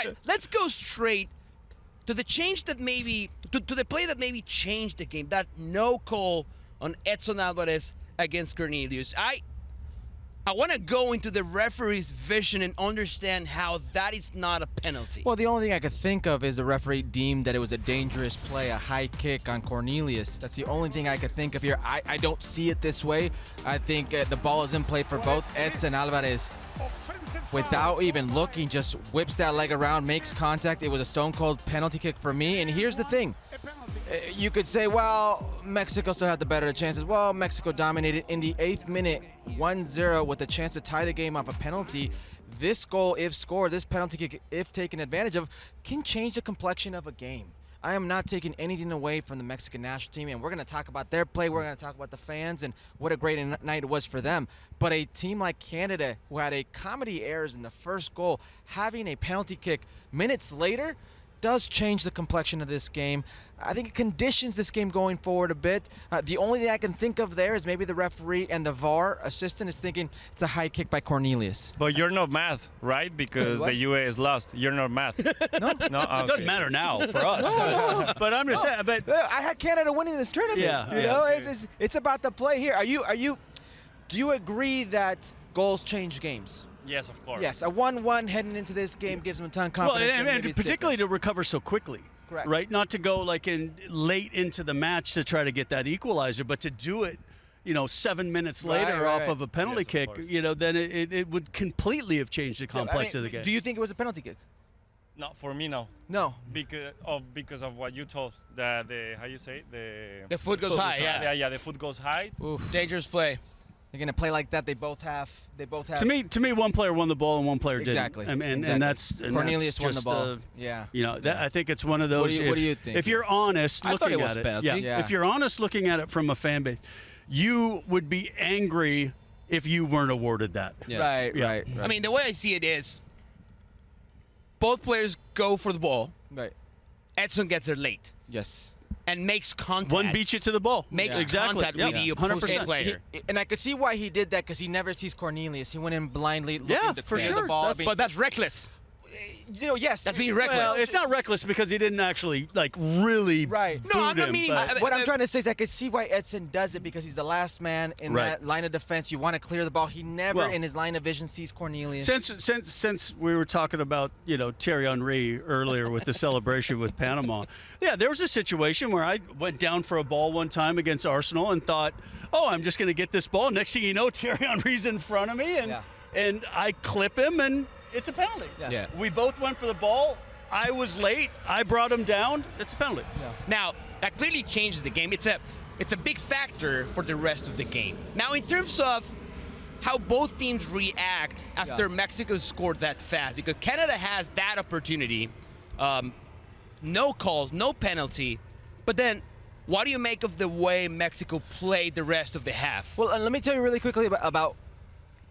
right, let's go straight to the change that maybe to the play that maybe changed the game. That no call on Edson Alvarez against Cornelius. I want to go into the referee's vision and understand how that is not a penalty. Well, the only thing I could think of is the referee deemed that it was a dangerous play, a high kick on Cornelius. That's the only thing I could think of here. I don't see it this way. I think the ball is in play for both Edson Alvarez. Without even looking, just whips that leg around, makes contact. It was a stone-cold penalty kick for me. And here's the thing. You could say, well, Mexico still had the better chances. Well, Mexico dominated in the 8th minute, 1-0 with a chance to tie the game off a penalty. This goal, if scored, this penalty kick, if taken advantage of, can change the complexion of a game. I am not taking anything away from the Mexican national team, and we're going to talk about their play. We're going to talk about the fans and what a great night it was for them. But a team like Canada, who had a comedy errors in the first goal, having a penalty kick minutes later, does change the complexion of this game. I think it conditions this game going forward a bit. The only thing I can think of there is maybe the referee and the VAR assistant is thinking it's a high kick by Cornelius. But you're not math, right? Because the U.S. lost. You're not math. No, no, It doesn't matter now for us. No. But I'm just saying. But I had Canada winning this tournament. Yeah, you yeah. know, it's about the play here. Do you agree that goals change games? Yes, of course. Yes, a 1-1 heading into this game gives them a ton of confidence. well, and maybe it's particularly to recover so quickly. Correct. Right? Not to go like in late into the match to try to get that equalizer, but to do it, 7 minutes later Right. off of a penalty Yes, of kick, course. then it would completely have changed the complex of the game. Do you think it was a penalty kick? No, for me, no. No. Because of what you told. The how you say it? The foot goes high, yeah. Yeah, the foot goes high. Oof. Dangerous play. They're gonna play like that. They both have. To me, one player won the ball and one player Exactly. didn't. And Exactly. that's Cornelius that's won the just, ball. Yeah. I think it's one of those. What do you think? If you're honest I looking thought it was at a it, penalty. Yeah. if you're honest looking at it from a fan base, you would be angry if you weren't awarded that. Yeah. Right. I mean, the way I see it is both players go for the ball. Right. Edson gets there late Yes. and makes contact. One beat you to the ball. Makes exactly. contact Yep. with the 100%. opposing player. And I could see why he did that because he never sees Cornelius. He went in blindly looking to for clear sure. the ball. That's- But that's reckless. Yes. That's being reckless. Well, it's not reckless because he didn't actually really Right. No, I'm boot not him, meaning- but- What I'm trying to say is I could see why Edson does it because he's the last man in Right. that line of defense. You want to clear the ball. He never Well, in his line of vision sees Cornelius. Since we were talking about Thierry Henry earlier with the celebration with Panama, yeah, there was a situation where I went down for a ball one time against Arsenal and thought, oh, I'm just going to get this ball. Next thing you know, Thierry Henry's in front of me and I clip him and it's a penalty. Yeah. We both went for the ball. I was late. I brought him down. It's a penalty. Now, that clearly changes the game. It's a big factor for the rest of the game. Now, in terms of how both teams react after Mexico scored that fast, because Canada has that opportunity, no call, no penalty, but then what do you make of the way Mexico played the rest of the half? Well, let me tell you really quickly about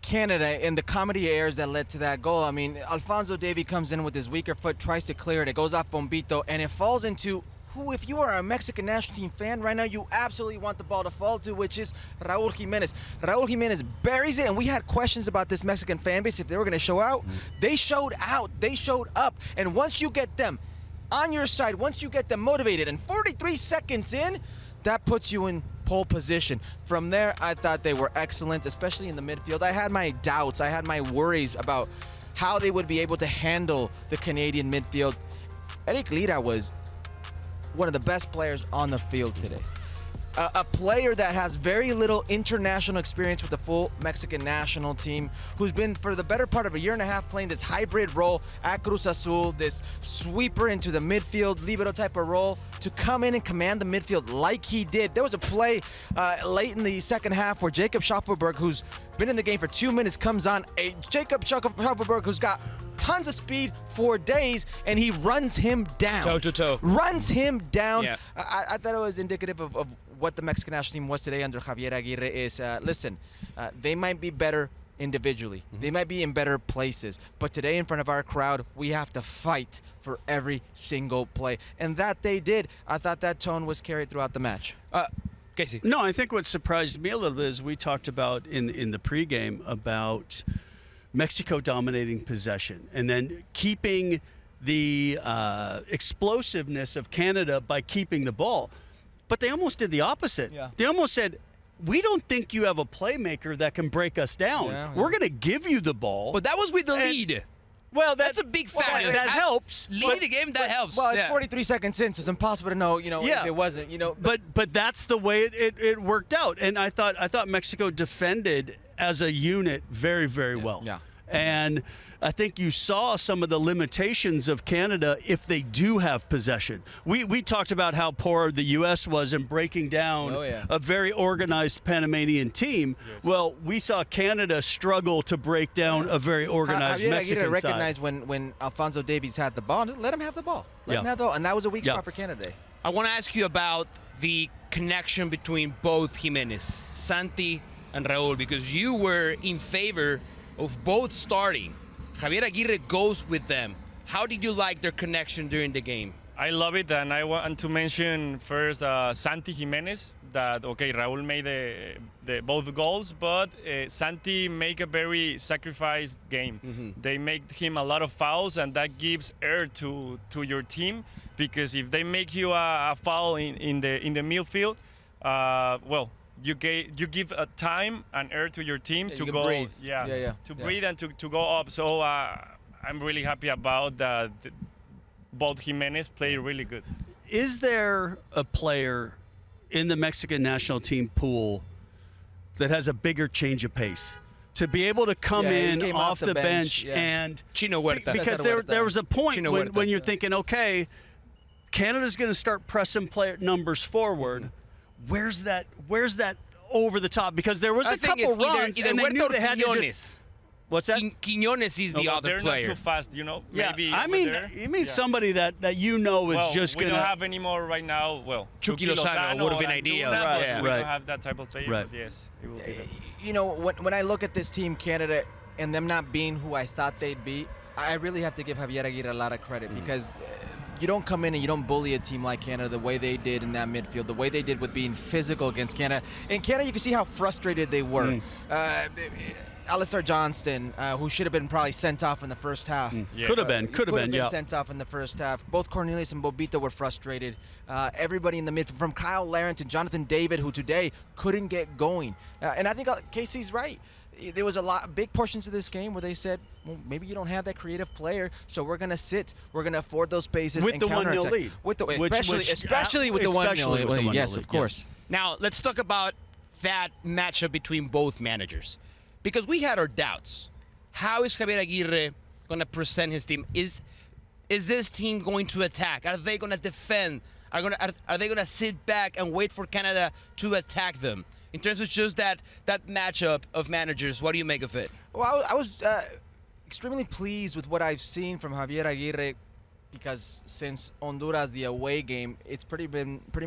Canada and the comedy errors that led to that goal. I mean, Alphonso Davies comes in with his weaker foot, tries to clear it. It goes off Bombito, and it falls into who, if you are a Mexican national team fan right now, you absolutely want the ball to fall to, which is Raúl Jiménez. Raúl Jiménez buries it, and we had questions about this Mexican fan base, if they were going to show out. They showed out. They showed up. And once you get them on your side, once you get them motivated, and 43 seconds in, that puts you in pole position. From there, I thought they were excellent, especially in the midfield. I had my doubts. I had my worries about how they would be able to handle the Canadian midfield. Eric Lira was one of the best players on the field today. A player that has very little international experience with the full Mexican national team, who's been for the better part of a year and a half playing this hybrid role at Cruz Azul, this sweeper into the midfield, libero type of role, to come in and command the midfield like he did. There was a play late in the second half where Jacob Schaffelberg, who's been in the game for 2 minutes, comes on. Jacob Schaffelberg, who's got tons of speed for days, and he runs him down. Toe to toe. Runs him down. Yeah. I thought it was indicative of what the Mexican national team was today under Javier Aguirre is, listen, they might be better individually. They might be in better places. But today in front of our crowd, we have to fight for every single play. And that they did. I thought that tone was carried throughout the match. Casey. No, I think what surprised me a little bit is we talked about in the pregame about Mexico dominating possession and then keeping the explosiveness of Canada by keeping the ball. But they almost did the opposite. Yeah. They almost said, we don't think you have a playmaker that can break us down. Yeah. We're going to give you the ball. But that was with the lead. Well, That's a big factor. That helps. Leading the game, that helps. Well, it's Yeah. 43 seconds in, so it's impossible to know, Yeah. if it wasn't, But that's the way it worked out. And I thought Mexico defended as a unit very, very well. Yeah. And I think you saw some of the limitations of Canada if they do have possession. We talked about how poor the U.S. was in breaking down a very organized Panamanian team. Yes. Well, we saw Canada struggle to break down a very organized Mexican side. Recognize when Alphonso Davies had the ball. Let him have the ball. Let him have the ball. And that was a weak spot for Canada. I want to ask you about the connection between both Jimenez, Santi and Raul, because you were in favor of both starting. Javier Aguirre goes with them. How did you like their connection during the game? I love it, and I want to mention first Santi Jimenez. That Raúl made the both goals, but Santi make a very sacrificed game. Mm-hmm. They make him a lot of fouls, and that gives air to your team, because if they make you a foul in the midfield, you give a time and air to your team to go breathe. Breathe and to go up. So I'm really happy about that. Both Jimenez play really good. Is there a player in the Mexican national team pool that has a bigger change of pace to be able to come in off the bench and Chino Huerta? Because there was a point when you're thinking, okay, Canada's going to start pressing player numbers forward. Mm-hmm. Where's that over the top? Because there was a couple runs either and they knew they had to just. What's that? Quiñones is the other player. They're not too fast, Yeah, Maybe I mean somebody that is just we going to. don't have anymore right now. Well, Chucky Lozano would have been ideal. We don't have that type of player. Right. But yes, it will be when I look at this team, Canada, and them not being who I thought they'd be, I really have to give Javier Aguirre a lot of credit because you don't come in and you don't bully a team like Canada the way they did in that midfield, the way they did with being physical against Canada. In Canada, you can see how frustrated they were. Alistair Johnston, who should have been probably sent off in the first half. Could have been sent off in the first half. Both Cornelius and Bobito were frustrated. Everybody in the midfield, from Kyle Larin to Jonathan David, who today couldn't get going. And I think Casey's right. There was big portions of this game where they said, well, maybe you don't have that creative player, so we're going to sit. We're going to afford those spaces with and the 1-0 lead. Especially with the 1-0 lead. Yes, of course. Now, let's talk about that matchup between both managers. Because we had our doubts. How is Javier Aguirre going to present his team? Is this team going to attack? Are they going to defend? Are they going to sit back and wait for Canada to attack them? In terms of just that matchup of managers, what do you make of it? Well, I was extremely pleased with what I've seen from Javier Aguirre, because since Honduras, the away game, it's pretty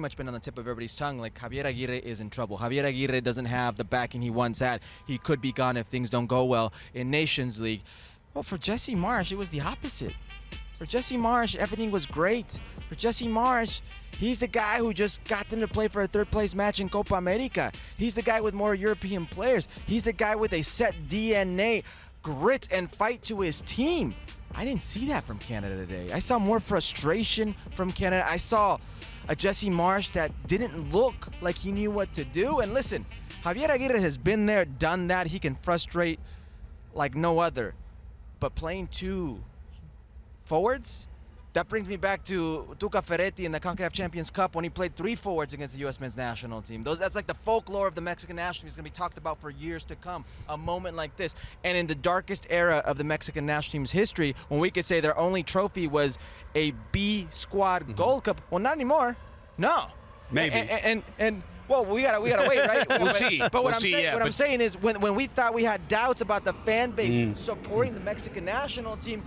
much been on the tip of everybody's tongue. Like, Javier Aguirre is in trouble. Javier Aguirre doesn't have the backing he once had. He could be gone if things don't go well in Nations League. Well, for Jesse Marsch, it was the opposite. For Jesse Marsch, everything was great. For Jesse Marsch, he's the guy who just got them to play for a third-place match in Copa America. He's the guy with more European players. He's the guy with a set DNA, grit, and fight to his team. I didn't see that from Canada today. I saw more frustration from Canada. I saw a Jesse Marsch that didn't look like he knew what to do. And listen, Javier Aguirre has been there, done that. He can frustrate like no other. But playing two forwards, that brings me back to Tuca Ferretti in the CONCACAF Champions Cup when he played three forwards against the U.S. men's national team. That's like the folklore of the Mexican national team. It's going to be talked about for years to come, a moment like this. And in the darkest era of the Mexican national team's history, when we could say their only trophy was a B squad Gold Cup, well, not anymore. No. Maybe. And well, we gotta wait, right? We'll see. But what We'll I'm saying is when we thought we had doubts about the fan base supporting the Mexican national team,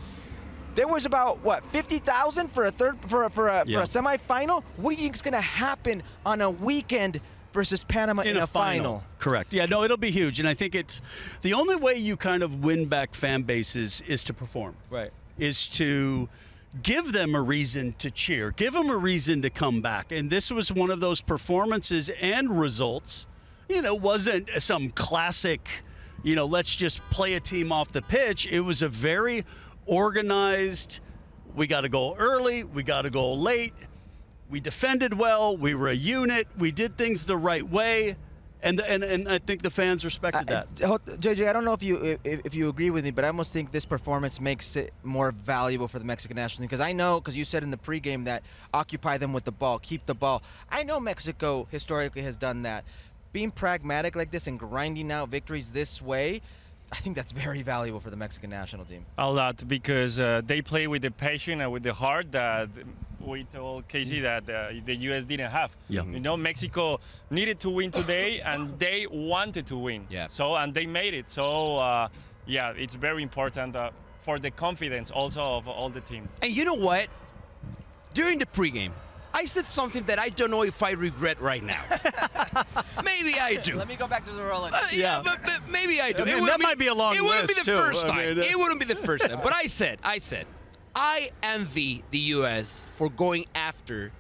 there was about 50,000 for a semifinal. What do you think is going to happen on a weekend versus Panama in a final? Correct. Yeah, no, it'll be huge, and I think it's the only way you kind of win back fan bases is to perform. Right. Is to give them a reason to cheer, give them a reason to come back, and this was one of those performances and results. Wasn't some classic. Let's just play a team off the pitch. It was a very organized, We got a goal early. We got a goal late. We defended well. We were a unit. We did things the right way. And I think the fans respected that. JJ, I don't know if you agree with me, but I almost think this performance makes it more valuable for the Mexican national team. Because I know, because you said in the pregame that occupy them with the ball, keep the ball. I know Mexico historically has done that. Being pragmatic like this and grinding out victories this way, I think that's very valuable for the Mexican national team. A lot, because they play with the passion and with the heart that we told Casey that the U.S. didn't have. Yeah. You know, Mexico needed to win today, and they wanted to win. Yeah. So, and they made it. So, yeah, it's very important for the confidence also of all the team. And you know what? During the pregame, I said something that I don't know if I regret right now. Maybe I do. Let me go back to the Rolex. Yeah, but maybe I do. I mean, that might be a long list. It wouldn't be the list, too. first I time. mean, It wouldn't be the first time. But I said, I envy the U.S. for going after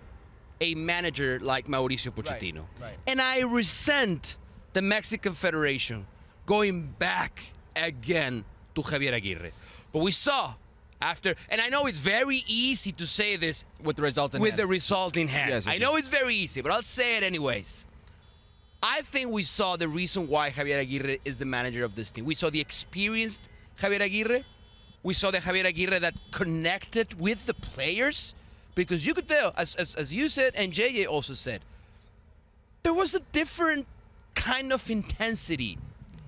a manager like Mauricio Pochettino. Right. And I resent the Mexican Federation going back again to Javier Aguirre. But we saw after, and I know it's very easy to say this With the result in with hand. the result in hand. Yes, I know it's very easy, but I'll say it anyways. I think we saw the reason why Javier Aguirre is the manager of this team. We saw the experienced Javier Aguirre. We saw the Javier Aguirre that connected with the players, because you could tell, as you said and JJ also said, there was a different kind of intensity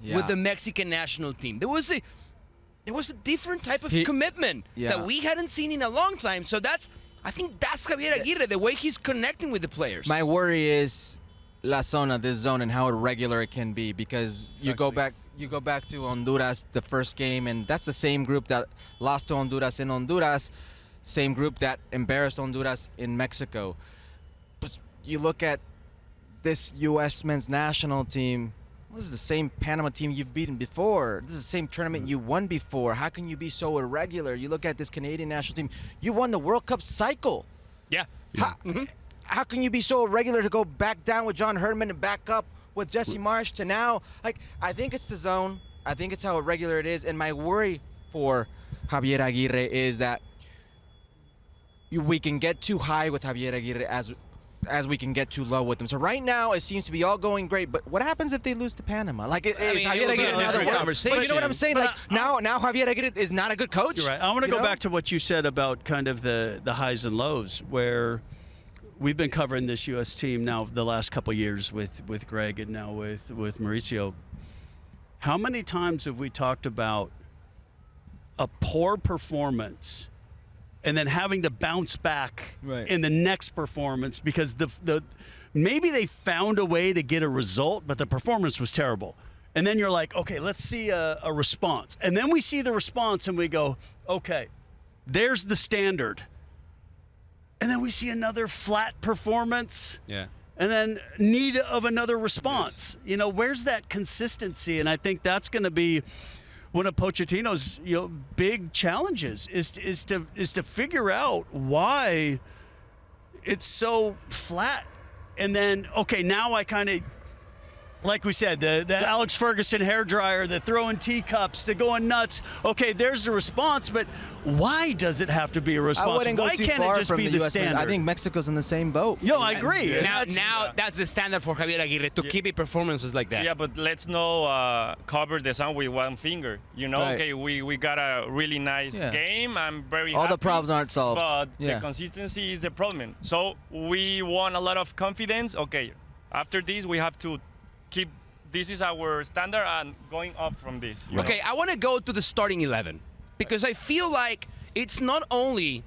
with the Mexican national team. There was a different type of commitment that we hadn't seen in a long time. So I think that's Javier Aguirre, the way he's connecting with the players. My worry is La Zona, this zone, and how irregular it can be, because you go back to Honduras, the first game, and that's the same group that lost to Honduras in Honduras, same group that embarrassed Honduras in Mexico. But you look at this U.S. men's national team, this is the same Panama team you've beaten before. This is the same tournament you won before. How can you be so irregular? You look at this Canadian national team, you won the World Cup cycle. Yeah. How can you be so irregular to go back down with John Herdman and back up with Jesse Marsh to now? Like, I think it's the zone. I think it's how irregular it is. And my worry for Javier Aguirre is that we can get too high with Javier Aguirre as we can get too low with them. So right now it seems to be all going great, but what happens if they lose to Panama? Like, is Javier Aguirre another conversation? But you know what I'm saying? Like, now Javier Aguirre is not a good coach. You're right. I want to go back to what you said about kind of the highs and lows, where we've been covering this U.S. team now the last couple of years with Greg and now with Mauricio. How many times have we talked about a poor performance and then having to bounce back in the next performance because the maybe they found a way to get a result, but the performance was terrible. And then you're like, okay, let's see a response. And then we see the response and we go, okay, there's the standard. And then we see another flat performance. Yeah. And then need of another response. Yes. You know, where's that consistency? And I think that's going to be one of Pochettino's big challenges is to figure out why it's so flat. And then, okay, now I kind of, like we said, the Alex Ferguson hairdryer, the throwing teacups, the going nuts. Okay, there's the response, but why does it have to be a response? I wouldn't go why too can't far it just from be the the US standard? I think Mexico's in the same boat. Yo, I agree. Now that's the standard for Javier Aguirre, to keep it performances like that. Yeah, but let's not cover the sun with one finger. You know, Right. okay, we got a really nice game. I'm very All happy. the problems aren't solved. But the consistency is the problem. So we want a lot of confidence. Okay, after this, we have to keep, this is our standard and going up from this. you know? Okay, I want to go to the starting 11 because I feel like it's not only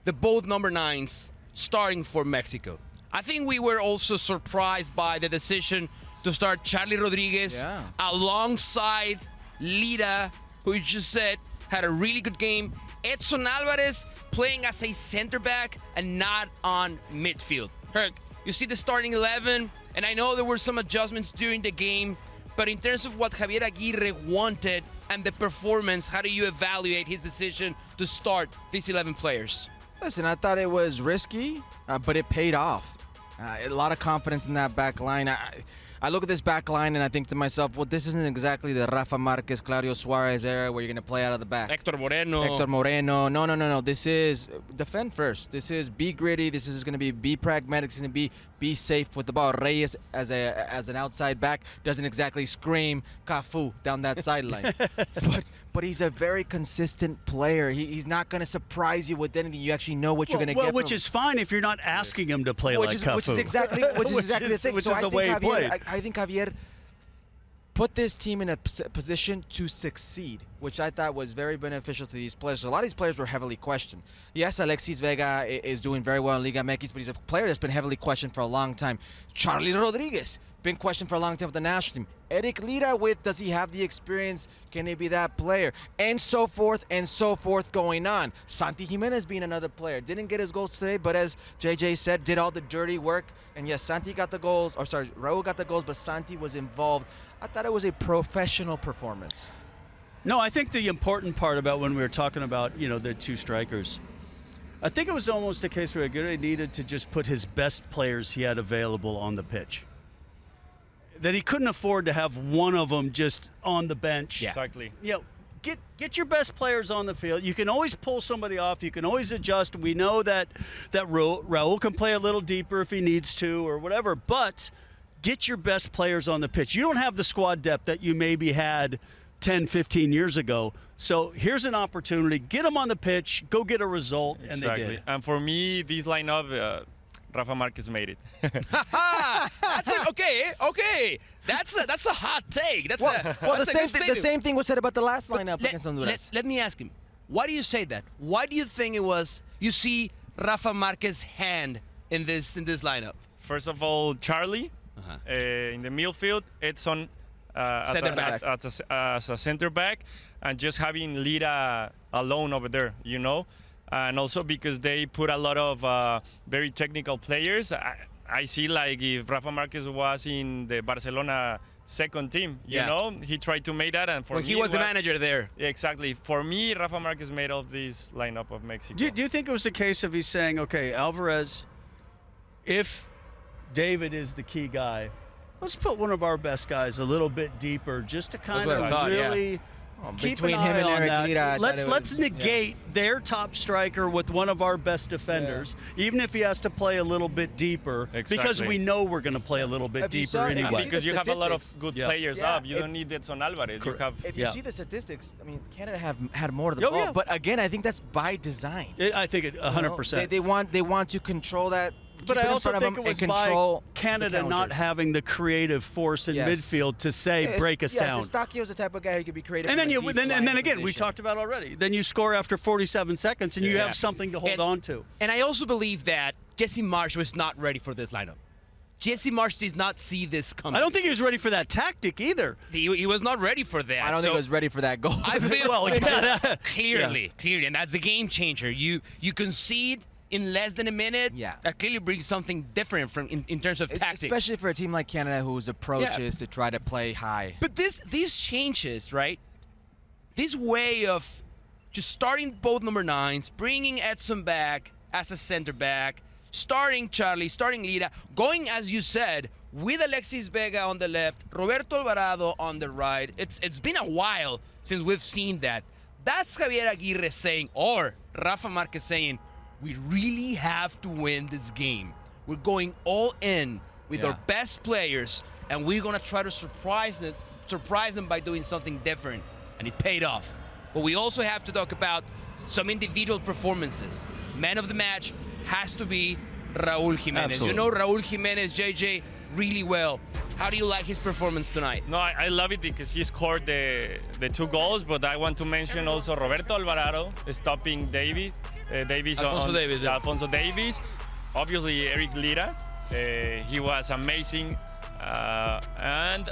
the both number 9s starting for Mexico. I think we were also surprised by the decision to start Charlie Rodriguez alongside Lira, who you just said had a really good game. Edson Alvarez playing as a center back and not on midfield. Herc, you see the starting 11, and I know there were some adjustments during the game, but in terms of what Javier Aguirre wanted and the performance, how do you evaluate his decision to start these 11 players? Listen, I thought it was risky, but it paid off. A lot of confidence in that back line. I look at this back line and I think to myself, well, this isn't exactly the Rafa Marquez, Claudio Suarez era where you're going to play out of the back. Hector Moreno. Hector Moreno. No. This is defend first. This is be gritty. This is going to be pragmatic. It's going to be safe with the ball. Reyes as an outside back doesn't exactly scream Cafu down that sideline. But he's a very consistent player. He's not going to surprise you with anything. You actually know what you're going to get. Which is fine if you're not asking him to play like Cafu. Which is exactly the thing. Which So is the way he played. I think Javier put this team in a position to succeed, which I thought was very beneficial to these players. So a lot of these players were heavily questioned. Yes, Alexis Vega is doing very well in Liga MX, but he's a player that's been heavily questioned for a long time. Charlie Rodriguez, been questioned for a long time with the national team. Eric Lira does he have the experience? Can he be that player? And so forth going on. Santi Jimenez being another player. Didn't get his goals today, but as JJ said, did all the dirty work. And yes, Santi got the goals, Raul got the goals, but Santi was involved. I thought it was a professional performance. No, I think the important part about when we were talking about, the two strikers, I think it was almost a case where Aguirre needed to just put his best players he had available on the pitch. That he couldn't afford to have one of them just on the bench. Yeah. Exactly. Get your best players on the field. You can always pull somebody off. You can always adjust. We know that Raul can play a little deeper if he needs to or whatever, but get your best players on the pitch. You don't have the squad depth that you maybe had 10, 15 years ago. So here's an opportunity. Get them on the pitch. Go get a result, and they did. And for me, this lineup, Rafa Marquez made it. That's it. Okay. That's a hot take. That's The same thing was said about the last lineup against Honduras. Let me ask him. Why do you say that? Why do you think it was? You see Rafa Marquez's hand in this lineup. First of all, Charlie in the midfield. Edson Center back. as a center back, and just having Lira alone over there, and also because they put a lot of very technical players. I see like if Rafa Marquez was in the Barcelona second team, he tried to make that, and for me, he was the manager there. Exactly. For me, Rafa Marquez made of this lineup of Mexico. Do you think it was a case of he's saying, okay, Alvarez, if David is the key guy, let's put one of our best guys a little bit deeper just to kind of really keep between an him eye and on Eric that. Lira, Let's negate their top striker with one of our best defenders, even if he has to play a little bit deeper, because we know we're going to play a little bit deeper anyway. Because you have a lot of good players up. You don't need Edson Alvarez. If you see the statistics, I mean, Canada have had more of the ball. But again, I think that's by design. I think it 100%. They want to control that. But I also think it was by Canada not having the creative force in midfield to say break us down. Estacchio's the type of guy who could be creative. And then again, we talked about already. Then you score after 47 seconds, and you have something to hold on to. And I also believe that Jesse Marsch was not ready for this lineup. Jesse Marsch did not see this coming. I don't think he was ready for that tactic either. He was not ready for that. I don't think he was ready for that goal. I feel clearly, and that's a game changer. You concede in less than a minute, that clearly brings something different from in terms of tactics. Especially for a team like Canada whose approach is to try to play high. But these changes, right? This way of just starting both number 9s, bringing Edson back as a center back, starting Charlie, starting Lira, going, as you said, with Alexis Vega on the left, Roberto Alvarado on the right. It's been a while since we've seen that. That's Javier Aguirre saying, or Rafa Marquez saying, we really have to win this game. We're going all in with our best players, and we're going to try to surprise them by doing something different. And it paid off. But we also have to talk about some individual performances. Man of the match has to be Raul Jimenez. Absolutely. You know Raul Jimenez, JJ, really well. How do you like his performance tonight? No, I love it because he scored the 2 goals, but I want to mention also Roberto Alvarado stopping Alfonso Davies. Obviously, Eric Lira. He was amazing. And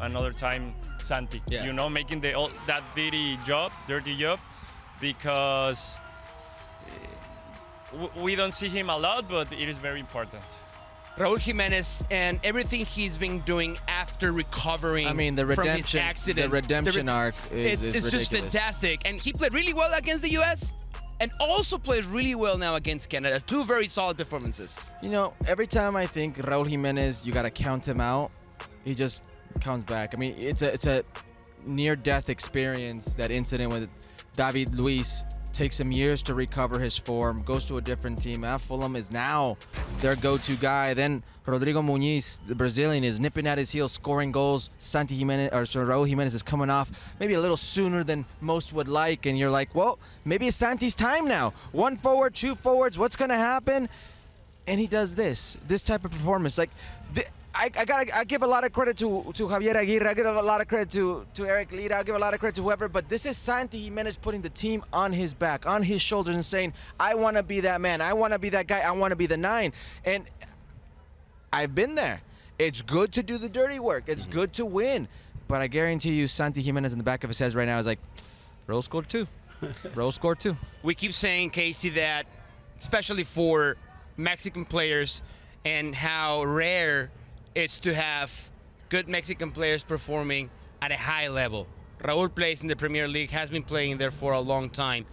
another time, Santi. Making that dirty job, because we don't see him a lot, but it is very important. Raul Jimenez and everything he's been doing after recovering from his accident. The redemption arc is it's just fantastic. And he played really well against the U.S. and also plays really well now against Canada. Two very solid performances. You know, every time I think Raul Jimenez, you got to count him out, he just comes back. I mean, it's a near-death experience, that incident with David Luiz. Takes him years to recover his form, goes to a different team. At Fulham is now their go-to guy. Then Rodrigo Muniz, the Brazilian, is nipping at his heels, scoring goals. Raul Jimenez is coming off maybe a little sooner than most would like, and you're like, well, maybe it's Santi's time now. One forward, two forwards, what's going to happen? And he does this type of performance. Like, I give a lot of credit to Javier Aguirre. I give a lot of credit to Eric Lira. I give a lot of credit to whoever. But this is Santi Jimenez putting the team on his back, on his shoulders, and saying, I want to be that man. I want to be that guy. I want to be the 9. And I've been there. It's good to do the dirty work. It's good to win. But I guarantee you, Santi Jimenez in the back of his head right now is like, Raul scored 2. Raul scored 2. We keep saying, Casey, that especially for Mexican players and how rare it's to have good Mexican players performing at a high level. Raul plays in the Premier League, has been playing there for a long time.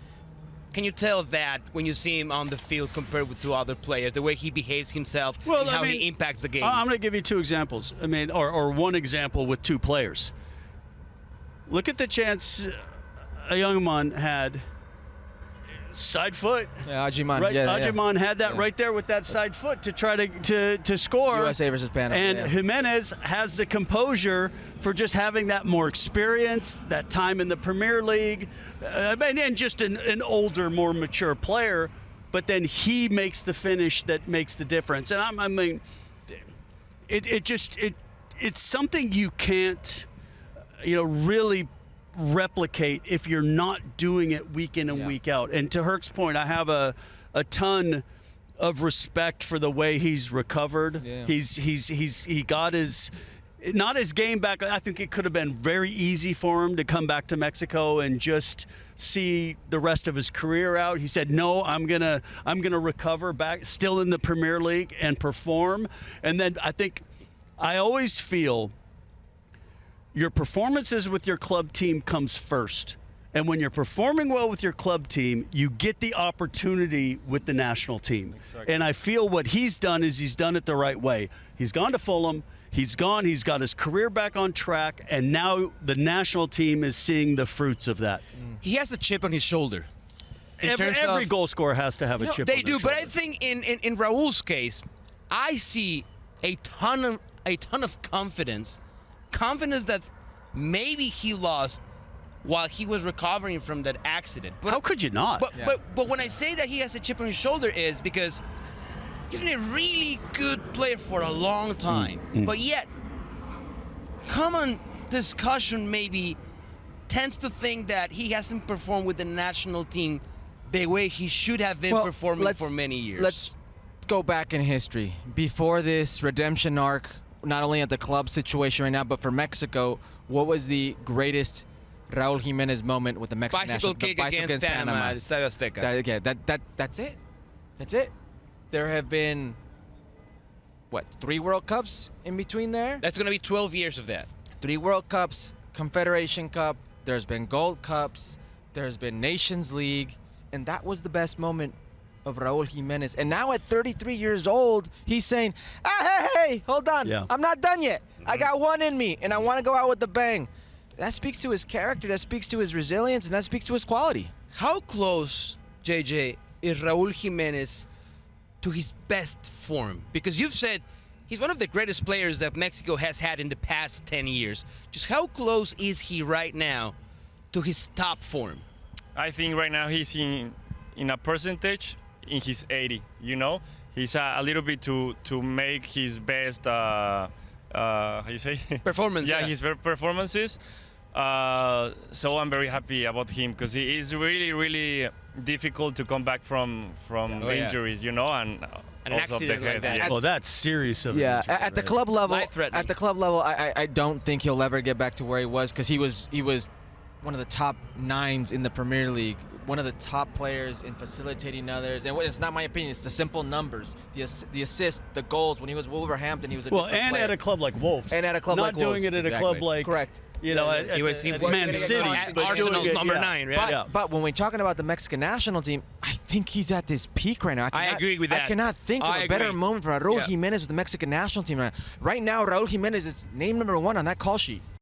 Can you tell that when you see him on the field compared with 2 other players, the way he behaves himself and how he impacts the game? I'm going to give you 2 examples. I mean, or one example with 2 players. Look at the chance a young man had. Side foot. Yeah, Ajiman. Right, Yeah, Ajiman had that right there with that side foot to try to score. USA versus Panama. And Jimenez has the composure for just having that more experience, that time in the Premier League, and just an older, more mature player. But then he makes the finish that makes the difference. And I mean, it's something you can't, really replicate if you're not doing it week in and week out. And to Herc's point, I have a ton of respect for the way he's recovered. Yeah. He got his game back. I think it could have been very easy for him to come back to Mexico and just see the rest of his career out. He said, "No, I'm gonna recover back, still in the Premier League, and perform." And then I always feel your performances with your club team comes first. And when you're performing well with your club team, you get the opportunity with the national team. Exactly. And I feel what he's done is he's done it the right way. He's gone to Fulham. He's got his career back on track, and now the national team is seeing the fruits of that. He has a chip on his shoulder. Every goal scorer has to have a chip on their shoulder. They do, but I think in Raul's case, I see a ton of confidence that maybe he lost while he was recovering from that accident. But how could you not? But when I say that he has a chip on his shoulder is because he's been a really good player for a long time. But yet, common discussion maybe tends to think that he hasn't performed with the national team the way he should have been performing for many years. Let's go back in history. Before this redemption arc, not only at the club situation right now, but for Mexico, what was the greatest Raul Jimenez moment with the Mexican bicycle national kick against Panama, Estadio Azteca. That's it. That's it. There have been, 3 World Cups in between there? That's going to be 12 years of that. 3 World Cups, Confederation Cup, there's been Gold Cups, there's been Nations League, and that was the best moment of Raul Jimenez. And now at 33 years old, he's saying, hey, hold on. Yeah. I'm not done yet. I got one in me, and I want to go out with the bang. That speaks to his character, that speaks to his resilience, and that speaks to his quality. How close, JJ, is Raul Jimenez to his best form? Because you've said he's one of the greatest players that Mexico has had in the past 10 years. Just how close is he right now to his top form? I think right now he's in a percentage in his 80, He's a little bit to make his best, how you say? Performance. His performances. So I'm very happy about him because he is really, really difficult to come back from injuries, and an accident like that. Well, that's serious of an injury, at the club level. Life-threatening. At the club level, I don't think he'll ever get back to where he was because he was one of the top 9s in the Premier League, one of the top players in facilitating others. And it's not my opinion; it's the simple numbers, the assists, the goals. When he was Wolverhampton, he was a different player. At a club like Wolves, and at a club like Wolves, not doing it at a club like correct. You know, He was at he- Man City. at but doing Arsenal's it- number yeah. 9, right? But, Yeah. but when we're talking about the Mexican national team, I think he's at his peak right now. I agree with that. I cannot think of I a better agree. moment for Raul Yeah. Jimenez with the Mexican national team. Right now, Raul Jimenez is name number 1 on that call sheet.